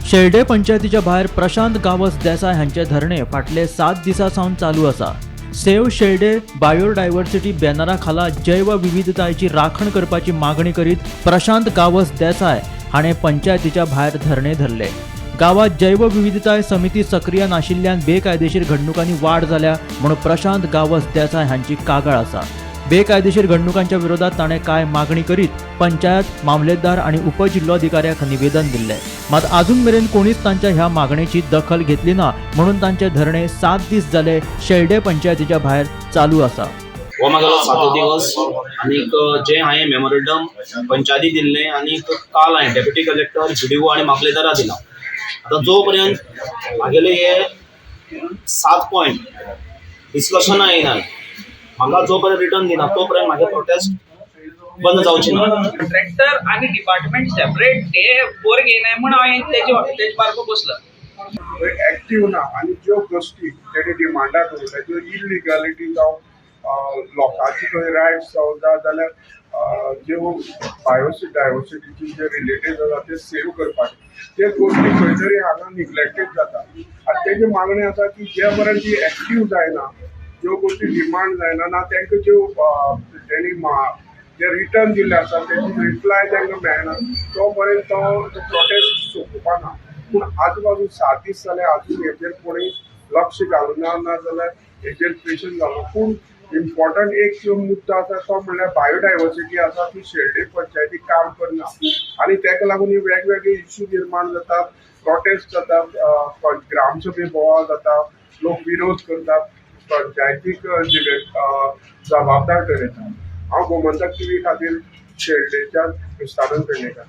शेळडे पंचायतीच्या भायर प्रशांत गावस देसाय हांचे धरणे फाटले 7 दिसां सावन चालू आसा। सेव्ह शेळडे बायोडायव्हर्सिटी बॅनरा खाला जैव विविधतायेची राखण करपाची मागणी करीत प्रशांत गावस देसाय हाणें पंचायतीच्या भायर धरणे धरले। गावात जैव विविधताय समिती सक्रिय नाशिल्ल्यान बेकायदेशीर घडणुकांनी वाड जाल्या म्हणून प्रशांत गावस देसाय हांची कागाळ आसा। बेकायदेशीर घडणुकांच्या विरोधात ताणें काय मागणी करीत पंचायत मामलेदार आणि उपजिल्लोधिकाऱ्याक निवेदन दिल्लें। मात अजून मेरेन कोणीच तांच्या ह्या मागणेची दखल घेतली ना म्हणून तांचे धरणे 7 दीस जाले शेळडे पंचायतीच्या भायर चालू आसा। हो म्हागेलो 7 दिवस आनीक जे हांवें मेमोरेंडम पंचायती दिल्लें आनीक काल हांवें डेप्युटी कलेक्टर BDO आनी मामलेदारा दिला। आतां जो पर्यंत म्हागेले हे 7 पॉयंट डिस्कशनां येयना म्हाका जो पर्यंत रिटर्न दिना तो पर्यंत म्हागे प्रोटेस्ट बंद जावची ना। कॉन्ट्रॅक्टर आणि डिपार्टमेंट सेपरेट ते बोर घेयनाय म्हूण हांवें तेजे बारको बसला एक्टिव्ह ना आणि ज्यो गोष्टी तेणे डिमांडा दवरल्या ज्यो इलिगॅलिटी जावं लोकांची खंय रायट्स जावं जाल्यार ज्यो बायोडायव्हर्सिटीची जे रिलेटेड आसा ते सेव करपाचे ते गोष्टी खंय तरी हांगा निग्लेक्टेड जाता। आनी तेजी मागणी आसा की जे पर्यंत ती एक्टिव्ह जायना ज्यो गोष्टी डिमांड जायना ना तांकां ज्यो तेणी जे रिटर्न दिल्ले आसा तेजी रिप्लाय तांकां मेळना तो पर्यंत तो प्रोटेस्ट सोंपोवपाना। पूण आजू बाजू 7 दीस जाले अजून हेचेर कोणी लक्ष घालूना ना जाल्यार हेचेर प्रेशर घालूं। पूण इम्पॉर्टंट एक जो मुद्दो आसा तो म्हणल्यार बायोडायव्हर्सिटी आसा ती शेळडे पंचायती काम करना आनी ताका लागून ही वेगवेगळे इश्यू निर्माण जातात, प्रोटेस्ट जातात, ग्रामसभे बोवाळ जाता, लोक विरोध करतात, पंचायतीक जबाबदार ठरयतात। हांव गोमंतक TV खातीर शेळडेच्यान विस्तारण पेडणेकर।